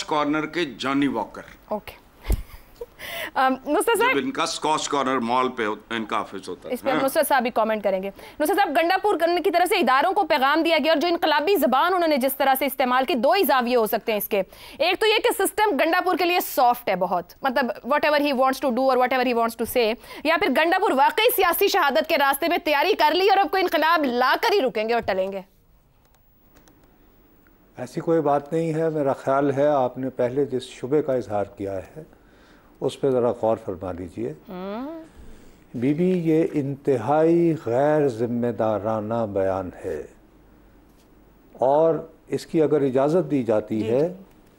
कॉर्नर के जॉनी वॉकर। ओके। नुसरत साहब, इनका स्कॉच कॉर्नर मॉल पे इनका ऑफिस होता है, इस पर नुसरत साहब भी कमेंट करेंगे। नुसरत साहब, गंडापुर की तरफ से इदारों को पैगाम दिया गया और जो इनकलाबी जबान उन्होंने जिस तरह से इस्तेमाल की, 2 ही जाविये हो सकते हैं इसके। एक तो ये कि सिस्टम गंडापुर के लिए सॉफ्ट है बहुत, मतलब whatever he wants to do और whatever he wants to say, या फिर गंडापुर वाकई सियासी शहादत के रास्ते में तैयारी कर ली और अब कोई इनकलाब ला कर ही रुकेंगे और टलेंगे। ऐसी कोई बात नहीं है। मेरा ख्याल है आपने पहले जिस शुबे का इजहार किया है उस पर ज़रा गौर फरमा लीजिए। बीबी, ये इंतहाई गैर जिम्मेदाराना बयान है और इसकी अगर इजाज़त दी जाती है,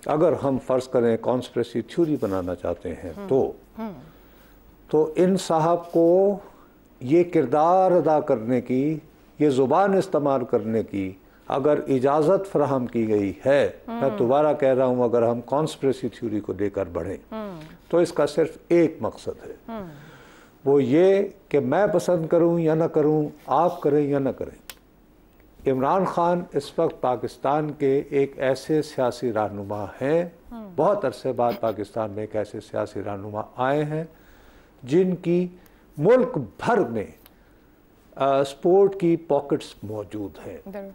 अगर हम फ़र्ज़ करें कॉन्स्पिरेसी थ्योरी बनाना चाहते हैं तो इन साहब को ये किरदार अदा करने की, ये ज़ुबान इस्तेमाल करने की अगर इजाज़त फराहम की गई है, मैं दोबारा कह रहा हूँ, अगर हम कॉन्स्पिरेसी थ्योरी को लेकर बढ़ें तो इसका सिर्फ एक मकसद है, वो ये कि मैं पसंद करूं या ना करूं, आप करें या ना करें। इमरान खान इस वक्त पाकिस्तान के एक ऐसे सियासी रहनुमा हैं, बहुत अरसे बाद पाकिस्तान में एक ऐसे सियासी रहनुमा आए हैं जिनकी मुल्क भर में स्पोर्ट की पॉकेट्स मौजूद हैं।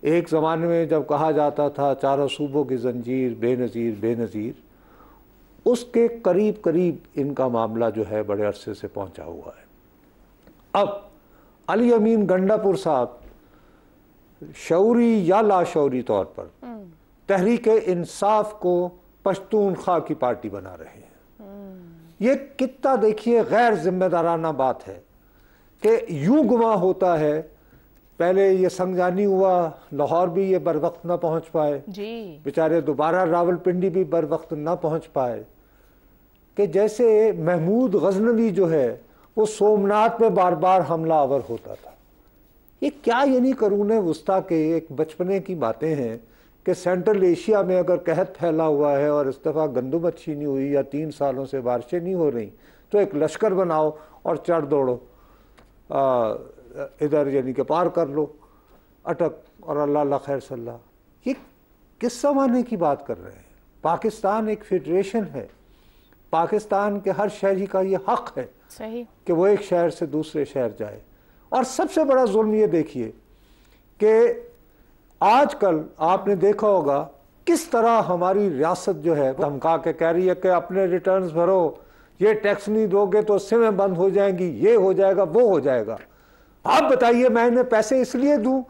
एक ज़माने में जब कहा जाता था चारों सूबों की जंजीर बेनज़ीर, उसके करीब करीब इनका मामला जो है बड़े अरसे से पहुंचा हुआ है। अब अली अमीन गंडापुर साहब शऊरी या लाशऊरी तौर पर तहरीक इंसाफ को पश्तूनख्वा की पार्टी बना रहे हैं। ये कितना देखिए गैर जिम्मेदाराना बात है कि यूं गुमा होता है। पहले ये संगजानी हुआ, लाहौर भी ये बर वक्त ना पहुंच पाए बेचारे, दोबारा रावलपिंडी भी बर वक्त ना पहुंच पाए, कि जैसे महमूद गजनवी जो है वो सोमनाथ में बार बार हमलावर होता था। ये क्या यानी करून वस्ता के एक बचपने की बातें हैं कि सेंट्रल एशिया में अगर कहत फैला हुआ है और इस दफ़ा गंदुम अच्छी नहीं हुई या 3 सालों से बारिशें नहीं हो रही, तो एक लश्कर बनाओ और चढ़ दौड़ो, इधर यानी कि पार कर लो अटक, और अल्लाह खैर सल्ला। ये किस ज़माने की बात कर रहे हैं? पाकिस्तान एक फेडरेशन है, पाकिस्तान के हर शहरी का ये हक है सही कि वो एक शहर से दूसरे शहर जाए। और सबसे बड़ा जुल्म ये देखिए कि आजकल आपने देखा होगा किस तरह हमारी रियासत जो है धमका के कह रही है कि अपने रिटर्न्स भरो, ये टैक्स नहीं दोगे तो सिमें बंद हो जाएंगी, ये हो जाएगा वो हो जाएगा। आप बताइए मैं इन्हें पैसे इसलिए दूं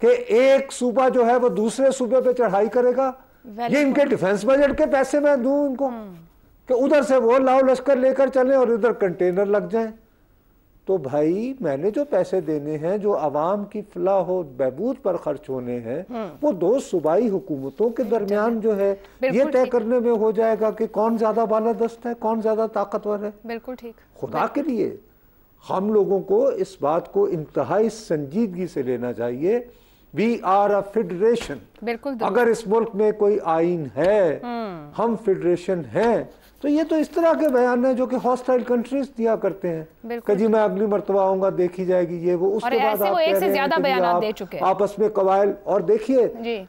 कि एक सूबा जो है वो दूसरे सूबे पे चढ़ाई करेगा? ये इनके डिफेंस बजट के पैसे मैं दूं इनको? कि उधर से वो लाओ लश्कर लेकर चलें और इधर कंटेनर लग जाएं। तो भाई मैंने जो पैसे देने हैं, जो आवाम की फलाह हो बहबूद पर खर्च होने हैं, वो दो सूबाई हुकूमतों के दरमियान जो है ये तय करने में हो जाएगा कि कौन ज्यादा बालादस्त है, कौन ज्यादा ताकतवर है। बिल्कुल ठीक। खुदा के लिए हम लोगों को इस बात को इंतहाई संजीदगी से लेना चाहिए। We are a federation. बिल्कुल। अगर इस मुल्क में कोई आइन है, हम फेडरेशन हैं, तो ये तो इस तरह के बयान है जो कि हॉस्टाइल कंट्रीज दिया करते हैं कि जी मैं अगली मरतबा आऊंगा, देखी जाएगी ये वो। उसके बाद आप एक से ज्यादा बयान दे चुके हैं आपस में कवायल। और देखिए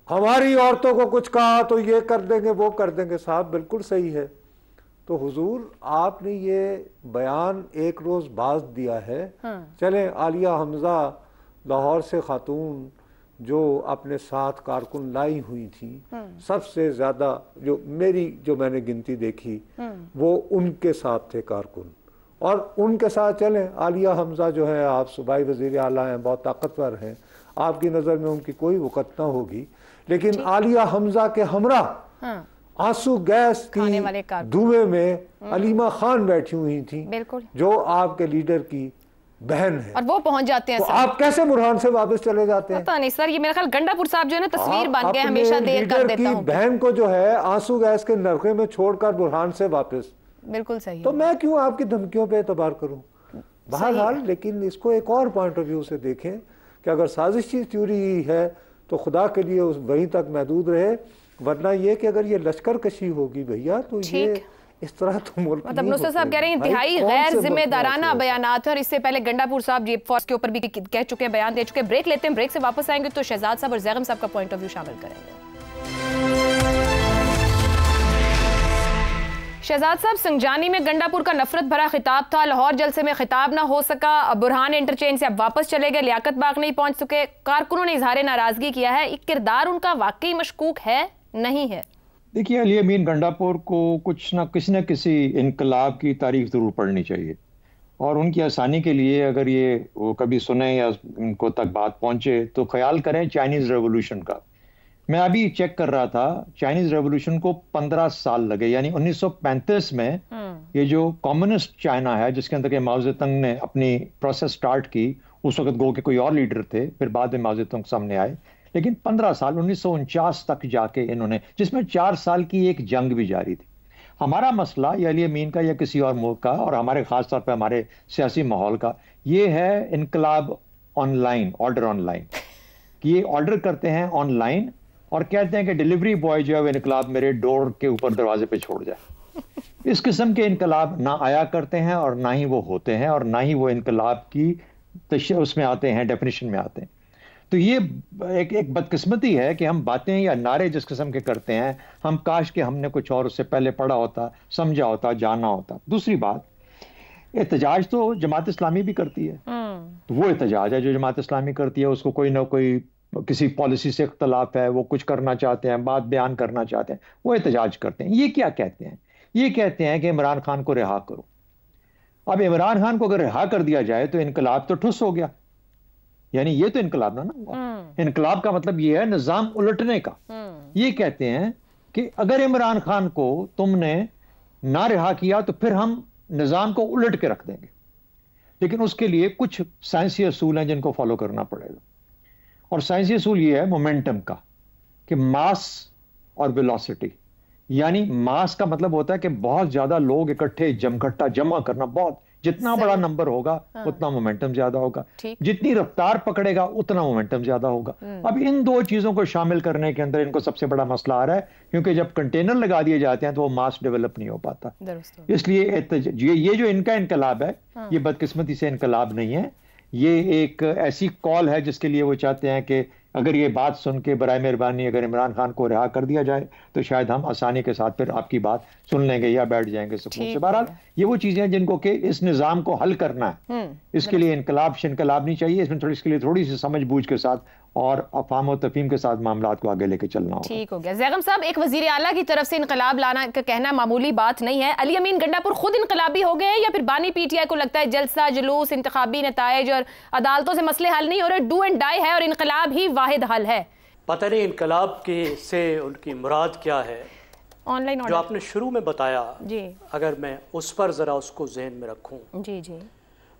हमारी औरतों को कुछ कहा तो ये कर देंगे वो कर देंगे। साहब बिल्कुल सही है। तो हुजूर आपने ये बयान एक रोज बाद दिया है। चलें आलिया हमजा लाहौर से खातून जो अपने साथ कारकुन लाई हुई थी, सबसे ज्यादा जो मैंने गिनती देखी वो उनके साथ थे कारकुन। और उनके साथ चलें आलिया हमजा जो है, आप सूबाई वजीर आला हैं, बहुत ताकतवर हैं, आपकी नज़र में उनकी कोई वक़्त ना होगी, लेकिन आलिया हमजा के हमरा आंसू गैस की धुएं में अलीमा खान बैठी हुई थी जो आपके लीडर की बहन है, और वो पहुंच जाते हैं। तो आप कैसे बुरहान से वापस चले जाते हैं? पता नहीं सर, ये मेरा ख्याल गंडापुर साहब जो है ना तस्वीर बन गए, हमेशा देर कर देता हूं। बहन को जो है आंसू गैस के नरके में छोड़कर बुरहान से वापस। बिल्कुल सही। तो मैं क्यों आपकी धमकियों पे एतबार करूं? बहरहाल लेकिन इसको एक और पॉइंट ऑफ व्यू से देखें कि अगर साजिशी थ्योरी है तो खुदा के लिए वहीं तक महदूद रहे, वरना ये कि अगर ये लश्कर कशी होगी भैया तो ये इस तरह तो मतलब नुसरत साहब कह रहे हैं इंतहाई गैर जिम्मेदाराना बयानात है। और इससे पहले गंडापुर साहब जी फोर्स के ऊपर भी कह चुके हैं, बयान दे चुके हैं। ब्रेक लेते हैं, ब्रेक से वापस आएंगे तो शहजाद साहब और जैगम साहब का पॉइंट ऑफ व्यू शामिल करेंगे। शहजाद साहब, संजानी में गंडापुर का नफरत भरा खिताब था, लाहौर जलसे में खिताब ना हो सका, बुरहान इंटरचेंज से अब वापस चले गए, लियाकत बाग नहीं पहुंच सके, कारकुनों ने इजहार नाराजगी किया है। एक किरदार उनका वाकई मशकूक है नहीं है? देखिए, अली अमीन गंडापुर को कुछ ना किसी इनकलाब की तारीख ज़रूर पढ़नी चाहिए, और उनकी आसानी के लिए अगर ये वो कभी सुने या उनको तक बात पहुंचे तो ख्याल करें चाइनीज़ रेवोल्यूशन का। मैं अभी चेक कर रहा था, चाइनीज़ रेवोल्यूशन को 15 साल लगे, यानी 1935 में ये जो कम्युनिस्ट चाइना है जिसके अंदर के माओ ज़ेडुंग ने अपनी प्रोसेस स्टार्ट की, उस वक्त गो के कोई और लीडर थे, फिर बाद में माओ ज़ेडुंग सामने आए, लेकिन 15 साल 1949 तक जाके इन्होंने, जिसमें 4 साल की एक जंग भी जारी थी। हमारा मसला या अली अमीन का या किसी और मुल्क का, और हमारे खास तौर पे हमारे सियासी माहौल का, ये है इनकलाब ऑनलाइन, ऑर्डर ऑनलाइन। ये ऑर्डर करते हैं ऑनलाइन और कहते हैं कि डिलीवरी बॉय जो है वो इनकलाब मेरे डोर के ऊपर दरवाजे पे छोड़ जाए। इस किस्म के इनकलाब ना आया करते हैं और ना ही वो होते हैं और ना ही वो इनकलाब की उसमें आते हैं, डेफिनेशन में आते हैं। तो ये एक बदकिस्मती है कि हम बातें या नारे जिस किस्म के करते हैं, हम काश कि हमने कुछ और उससे पहले पढ़ा होता, समझा होता, जाना होता। दूसरी बात, एहतजाज तो जमात इस्लामी भी करती है, तो वो एहतजाज है जो जमात इस्लामी करती है, उसको कोई ना कोई किसी पॉलिसी से इख्तलाफ है, वो कुछ करना चाहते हैं, बात बयान करना चाहते हैं, वो एहतजाज करते हैं। ये क्या कहते हैं? ये कहते हैं कि इमरान खान को रिहा करो। अब इमरान खान को अगर रिहा कर दिया जाए तो इनकलाब तो ठुस हो गया, यानी ये तो इनकलाब ना हुआ। इनकलाब का मतलब ये है निजाम उलटने का। ये कहते हैं कि अगर इमरान खान को तुमने ना रिहा किया तो फिर हम निजाम को उलट के रख देंगे, लेकिन उसके लिए कुछ साइंसी असूल हैं जिनको फॉलो करना पड़ेगा। और साइंसी असूल ये है मोमेंटम का, कि मास और वेलोसिटी, यानी मास का मतलब होता है कि बहुत ज्यादा लोग इकट्ठे जमा करना, बहुत जितना बड़ा नंबर होगा उतना मोमेंटम ज्यादा होगा, जितनी रफ्तार पकड़ेगा उतना मोमेंटम ज्यादा होगा। अब इन दो चीजों को शामिल करने के अंदर इनको सबसे बड़ा मसला आ रहा है, क्योंकि जब कंटेनर लगा दिए जाते हैं तो वो मास डेवलप नहीं हो पाता। इसलिए ये जो इनका इनकलाब है, ये बदकिस्मती से इनकलाब नहीं है, ये एक ऐसी कॉल है जिसके लिए वो चाहते हैं कि अगर ये बात सुन के बराए मेहरबानी अगर इमरान खान को रिहा कर दिया जाए तो शायद हम आसानी के साथ फिर आपकी बात सुन लेंगे या बैठ जाएंगे सुकून से। बहरहाल ये वो चीजें हैं जिनको कि इस निजाम को हल करना है, इसके लिए इनकलाब नहीं चाहिए, इसमें इसके लिए थोड़ी सी समझ बूझ के साथ और अफाम और तफहीम के साथ मामलात को आगे लेके चलना होगा। ठीक हो गया। जैगम साहब, एक वजीर आला की तरफ से इनकलाब लाना का कहना मामूली बात नहीं है। अली अमीन गंडापुर खुद इनकलाबी हो गए हैं या फिर बानी पीटीआई को लगता है जलसा जुलूस, इंतखाबी नताइज और अदालतों से मसले हल नहीं हो रहे, डू एंड डाई है और इनकलाब ही वाहिद हल है? पता नहीं इनकलाब की से उनकी मुराद क्या है, ऑनलाइन जो आपने शुरू में बताया जी, अगर मैं उस पर ज़रा उसको जहन में रखूं जी जी,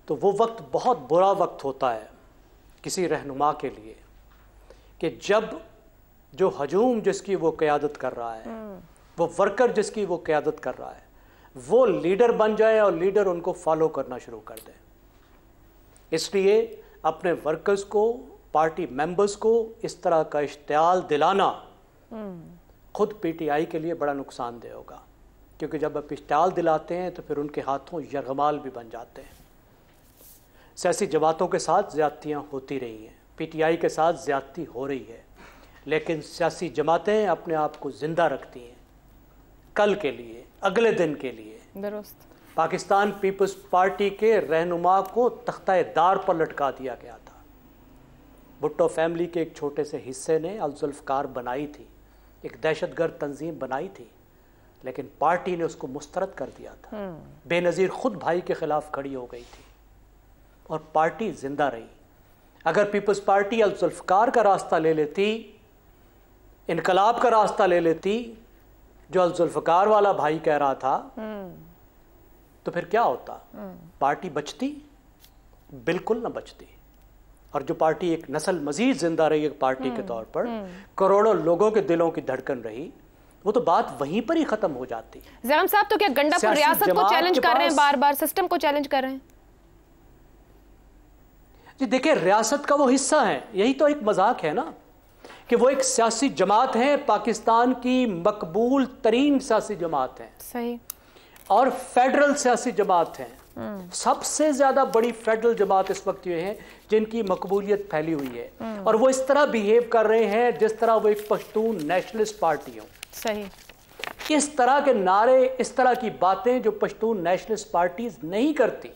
तो वो वक्त बहुत बुरा वक्त होता है किसी रहनुमा के लिए कि जब जो हजूम जिसकी वो क़यादत कर रहा है, वो वर्कर जिसकी वो क़यादत कर रहा है, वो लीडर बन जाए और लीडर उनको फॉलो करना शुरू कर दे। इसलिए अपने वर्कर्स को, पार्टी मेंबर्स को इस तरह का इश्तियाल दिलाना खुद पीटीआई के लिए बड़ा नुकसानदेह होगा, क्योंकि जब आप इश्तियाल दिलाते हैं तो फिर उनके हाथों यरगमाल भी बन जाते हैं। सियासी जमातों के साथ ज़्यादतियाँ होती रही हैं, पीटीआई के साथ ज़्यादती हो रही है, लेकिन सियासी जमातें अपने आप को ज़िंदा रखती हैं कल के लिए, अगले दिन के लिए। दुरुस्त। पाकिस्तान पीपल्स पार्टी के रहनुमा को तख्ता-ए-दार पर लटका दिया गया था। भुट्टो फैमिली के एक छोटे से हिस्से ने अल-जुल्फ़कार बनाई थी, एक दहशतगर्द तंजीम बनाई थी, लेकिन पार्टी ने उसको मुस्तरद कर दिया था। बेनज़ीर खुद भाई के खिलाफ खड़ी हो गई थी और पार्टी जिंदा रही। अगर पीपल्स पार्टी अल-जुल्फ़कार का रास्ता ले लेती, इनकलाब का रास्ता ले लेती, जो अल-जुल्फ़कार वाला भाई कह रहा था, तो फिर क्या होता? पार्टी बचती? बिल्कुल ना बचती। और जो पार्टी एक नस्ल मजीद जिंदा रही एक पार्टी के तौर पर, करोड़ों लोगों के दिलों की धड़कन रही, वो तो बात वहीं पर ही खत्म हो जाती। ज़ैम साहब, तो क्या गंडापुर रियासत को चैलेंज कर रहे हैं, बार बार सिस्टम को चैलेंज कर रहे हैं? जी देखिए, रियासत का वो हिस्सा है, यही तो एक मजाक है ना कि वो एक सियासी जमात है, पाकिस्तान की मकबूल तरीन सियासी जमात है। सही। और फेडरल सियासी जमात है। सबसे ज्यादा बड़ी फेडरल जमात इस वक्त ये है जिनकी मकबूलियत फैली हुई है, और वो इस तरह बिहेव कर रहे हैं जिस तरह वो एक पश्तून नेशनलिस्ट पार्टी हो। सही। इस तरह के नारे, इस तरह की बातें जो पश्तून नेशनलिस्ट पार्टीज नहीं करती,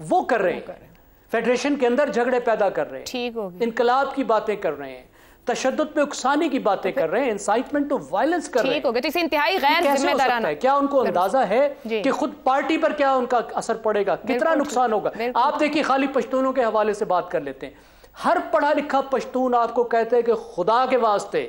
वो कर रहे हैं। फेडरेशन के अंदर झगड़े पैदा कर रहे हैं, ठीक हो गया, इनकलाब की बातें कर रहे हैं, तशद्दुद पे उकसाने की बातें कर रहे हैं, इंसाइटमेंट टू वायलेंस कर रहे हैं। ठीक हो गया। तो इसे इंतहाई गैर जिम्मेदाराना है। क्या उनको अंदाजा है कि खुद पार्टी पर क्या उनका असर पड़ेगा, कितना नुकसान होगा? आप देखिए, खाली पश्तूनों के हवाले से बात कर लेते हैं। हर पढ़ा लिखा पश्तून आपको कहते हैं कि खुदा के वास्ते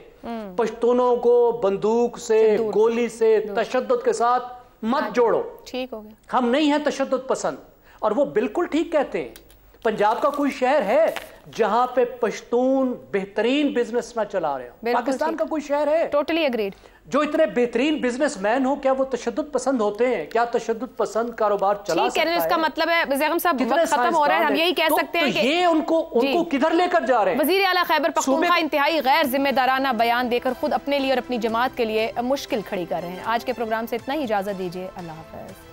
पश्तूनों को बंदूक से, गोली से, तशद्दुद के साथ मत जोड़ो। ठीक हो गया। हम नहीं हैं तशद्दुद पसंद, और वो बिल्कुल ठीक कहते हैं। पंजाब का कोई शहर है जहां पे पश्तून बेहतरीन बिजनेस ना चला रहे हो? पाकिस्तान का कोई शहर है? Totally agreed. जो इतने बेहतरीन बिजनेसमैन हो, क्या वो तशद्दुद पसंद होते हैं? क्या तशद्दुद पसंद कारोबार चला सकता है? इसका मतलब है ज़ैम साहब, वक्त खत्म हो रहा है, हम यही कह सकते हैं कि ये उनको किधर लेकर जा रहे हैं? वजीर आला खैबर पख्तूनख्वा इंतहाई गैर जिम्मेदाराना बयान देकर खुद अपने लिए और अपनी जमात के लिए मुश्किल खड़ी कर रहे हैं। आज के प्रोग्राम से इतना ही, इजाजत दीजिए, अल्लाह हाफ़िज़।